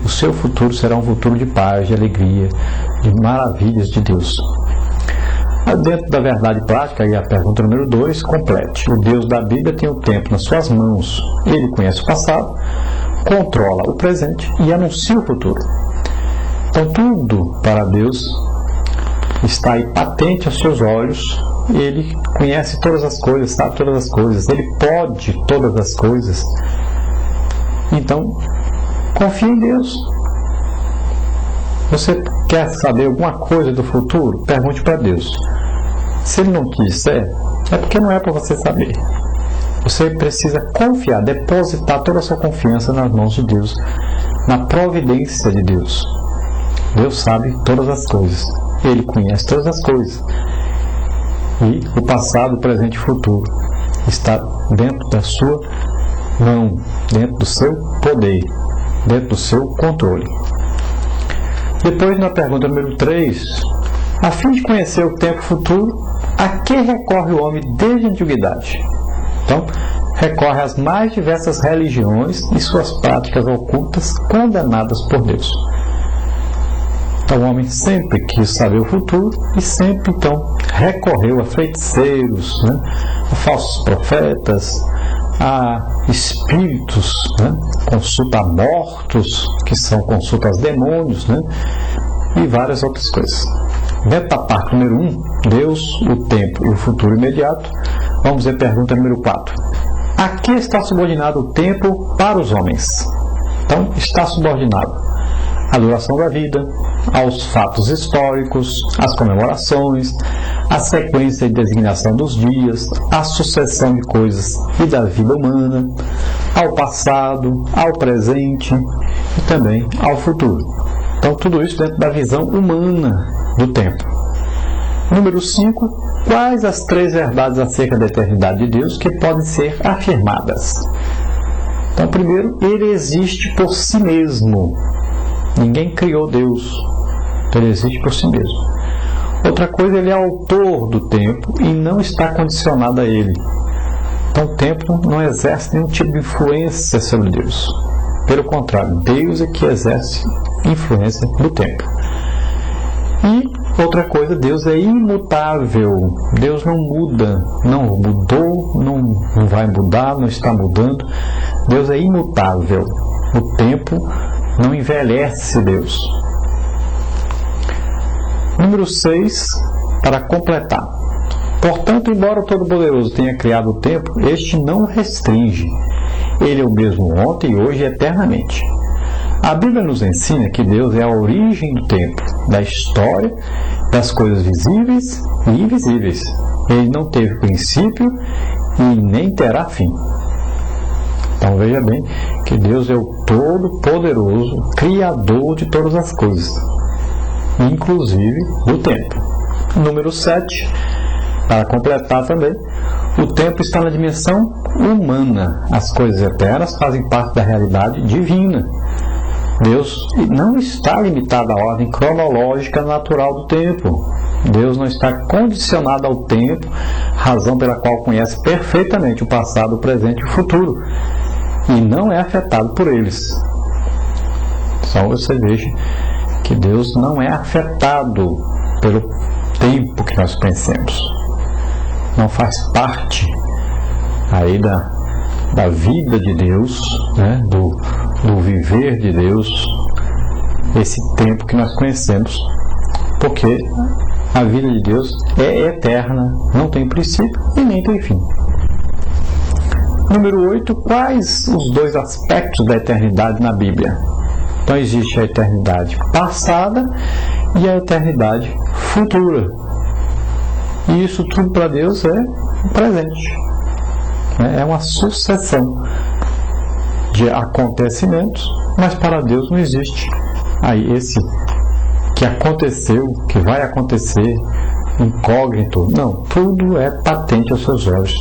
o seu futuro será um futuro de paz, de alegria, de maravilhas de Deus. Dentro da verdade prática, aí a pergunta número 2, complete. O Deus da Bíblia tem o tempo nas suas mãos. Ele conhece o passado, controla o presente e anuncia o futuro. Então tudo para Deus está aí patente aos seus olhos. Ele conhece todas as coisas, sabe todas as coisas, ele pode todas as coisas. Então, confie em Deus. Você quer saber alguma coisa do futuro? Pergunte para Deus. Se ele não disser, é porque não é para você saber. Você precisa confiar, depositar toda a sua confiança nas mãos de Deus, na providência de Deus. Deus sabe todas as coisas. Ele conhece todas as coisas. E o passado, o presente e o futuro está dentro da sua mão, dentro do seu poder, dentro do seu controle. Depois, na pergunta número 3, a fim de conhecer o tempo futuro, a que recorre o homem desde a antiguidade? Então, recorre às mais diversas religiões e suas práticas ocultas condenadas por Deus. Então, o homem sempre quis saber o futuro e sempre, então, recorreu a feiticeiros, a falsos profetas, a espíritos, consulta a mortos, que são consultas a demônios, e várias outras coisas. Dentro da parte número 1, Deus, o tempo e o futuro imediato, vamos ver a pergunta número 4. A que está subordinado o tempo para os homens? Então, está subordinado à duração da vida, aos fatos históricos, às comemorações, à sequência e designação dos dias, à sucessão de coisas e da vida humana, ao passado, ao presente e também ao futuro. Então, tudo isso dentro da visão humana do tempo. Número 5. Quais as 3 verdades acerca da eternidade de Deus que podem ser afirmadas? Então, primeiro, ele existe por si mesmo. Ninguém criou Deus. Então, ele existe por si mesmo. Outra coisa, ele é autor do tempo e não está condicionado a ele. Então, o tempo não exerce nenhum tipo de influência sobre Deus. Pelo contrário, Deus é que exerce influência no tempo. E outra coisa, Deus é imutável. Deus não muda, não mudou, não vai mudar, não está mudando. Deus é imutável. O tempo não envelhece Deus. Número 6, para completar. Portanto, embora o Todo-Poderoso tenha criado o tempo, este não o restringe. Ele é o mesmo ontem, hoje e eternamente. A Bíblia nos ensina que Deus é a origem do tempo, da história, das coisas visíveis e invisíveis. Ele não teve princípio e nem terá fim. Então veja bem que Deus é o Todo-Poderoso, Criador de todas as coisas, inclusive do tempo. Número 7, para completar também, o tempo está na dimensão humana. As coisas eternas fazem parte da realidade divina. Deus não está limitado à ordem cronológica natural do tempo. Deus não está condicionado ao tempo, razão pela qual conhece perfeitamente o passado, o presente e o futuro, e não é afetado por eles. Só você veja que Deus não é afetado pelo tempo que nós conhecemos. Não faz parte aí da vida de Deus, do viver de Deus, esse tempo que nós conhecemos, porque a vida de Deus é eterna, não tem princípio e nem tem fim. Número 8, quais os 2 aspectos da eternidade na Bíblia? Então existe a eternidade passada e a eternidade futura. E isso tudo para Deus é um presente. É uma sucessão de acontecimentos, mas para Deus não existe aí esse que aconteceu, que vai acontecer, incógnito. Não, tudo é patente aos seus olhos.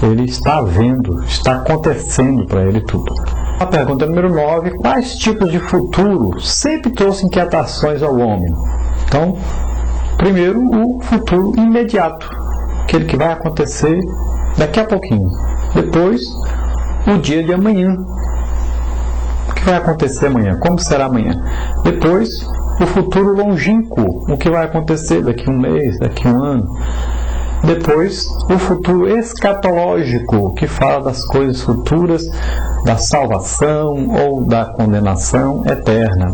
Ele está vendo, está acontecendo para ele tudo. A pergunta número 9, quais tipos de futuro sempre trouxe inquietações ao homem? Então, primeiro, o futuro imediato, aquele que vai acontecer daqui a pouquinho. Depois, o dia de amanhã, que vai acontecer amanhã, como será amanhã. Depois, o futuro longínquo, o que vai acontecer daqui a um mês, daqui a um ano. Depois, o futuro escatológico, que fala das coisas futuras, da salvação ou da condenação eterna.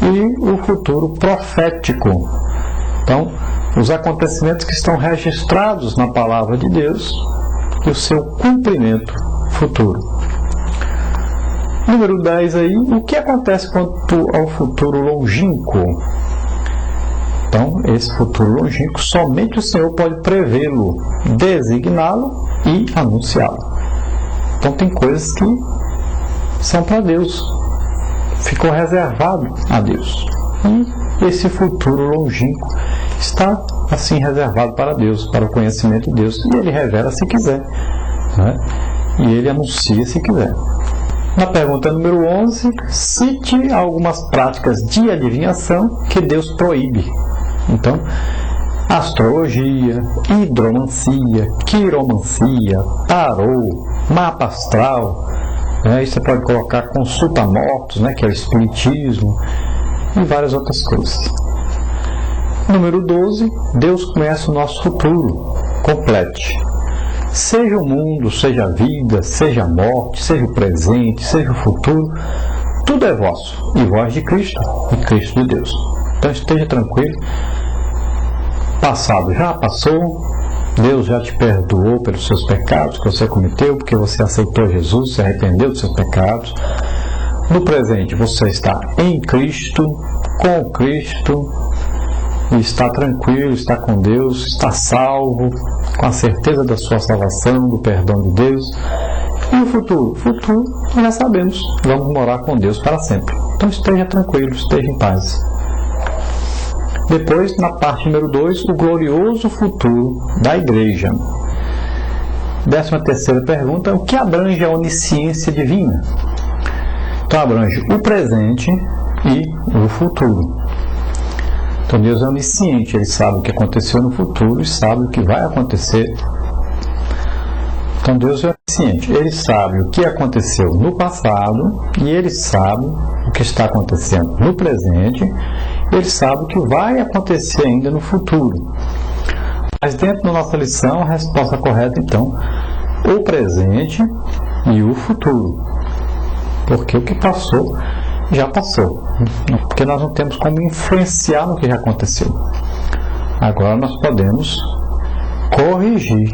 E o futuro profético. Então, os acontecimentos que estão registrados na palavra de Deus e o seu cumprimento futuro. Número 10 aí, o que acontece quanto ao futuro longínquo? Então, esse futuro longínquo, somente o Senhor pode prevê-lo, designá-lo e anunciá-lo. Então, tem coisas que são para Deus, ficou reservado a Deus. E esse futuro longínquo está, assim, reservado para Deus, para o conhecimento de Deus. E Ele revela se quiser, né? E Ele anuncia se quiser. Na pergunta número 11, cite algumas práticas de adivinhação que Deus proíbe. Então, astrologia, hidromancia, quiromancia, tarô, mapa astral, aí você pode colocar consulta a mortos, né, que é o espiritismo, e várias outras coisas. Número 12, Deus conhece o nosso futuro. Complete. Seja o mundo, seja a vida, seja a morte, seja o presente, seja o futuro, tudo é vosso, e vós de Cristo, e Cristo de Deus. Então esteja tranquilo. Passado já passou, Deus já te perdoou pelos seus pecados que você cometeu, porque você aceitou Jesus, se arrependeu dos seus pecados. No presente você está em Cristo, com Cristo, e está tranquilo, está com Deus, está salvo, com a certeza da sua salvação, do perdão de Deus. E o futuro? O futuro, nós já sabemos, vamos morar com Deus para sempre. Então esteja tranquilo, esteja em paz. Depois, na parte número 2, o glorioso futuro da igreja. 13ª pergunta, o que abrange a onisciência divina? Então abrange o presente e o futuro. Então Deus é onisciente, Ele sabe o que aconteceu no futuro e sabe o que vai acontecer. Então Deus é onisciente, Ele sabe o que aconteceu no passado e Ele sabe o que está acontecendo no presente. Ele sabe o que vai acontecer ainda no futuro. Mas dentro da nossa lição, a resposta correta, então, o presente e o futuro. Porque o que passou, já passou. Porque nós não temos como influenciar no que já aconteceu. Agora nós podemos corrigir,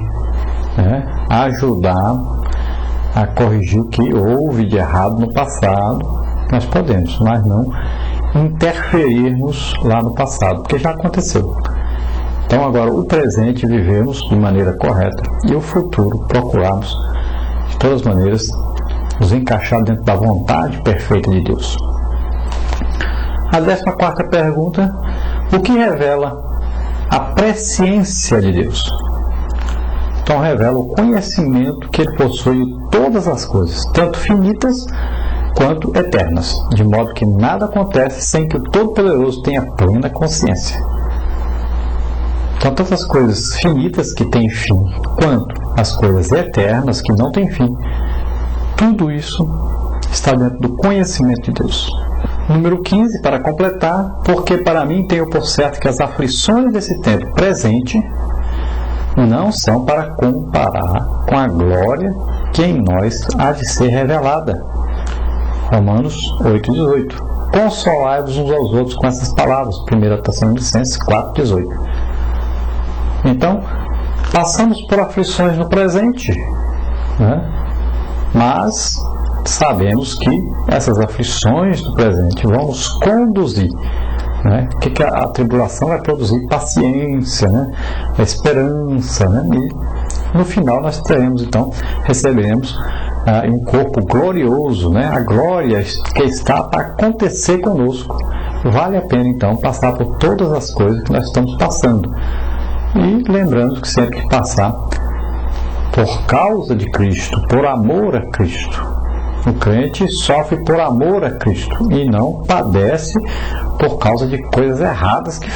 né? Ajudar a corrigir o que houve de errado no passado. Nós podemos, mas não interferirmos lá no passado, porque já aconteceu. Então agora o presente vivemos de maneira correta e o futuro procurarmos de todas as maneiras nos encaixar dentro da vontade perfeita de Deus. A 14ª pergunta, o que revela a presciência de Deus? Então revela o conhecimento que Ele possui de todas as coisas, tanto finitas quanto eternas, de modo que nada acontece sem que o Todo-Poderoso tenha plena consciência. Então, tanto as coisas finitas que têm fim, quanto as coisas eternas que não têm fim, tudo isso está dentro do conhecimento de Deus. Número 15, para completar, porque para mim tenho por certo que as aflições desse tempo presente não são para comparar com a glória que em nós há de ser revelada. Romanos 8,18. Consolai-vos uns aos outros com essas palavras. 1 Tessalonicenses 4,18. Então, passamos por aflições no presente, né? Mas sabemos que essas aflições do presente vão nos conduzir, né? O que a tribulação vai produzir? Paciência, né? A esperança, né? E no final nós teremos, então, receberemos um corpo glorioso, né? A glória que está para acontecer conosco. Vale a pena, então, passar por todas as coisas que nós estamos passando. E lembrando que sempre que passar por causa de Cristo, por amor a Cristo. O crente sofre por amor a Cristo e não padece por causa de coisas erradas que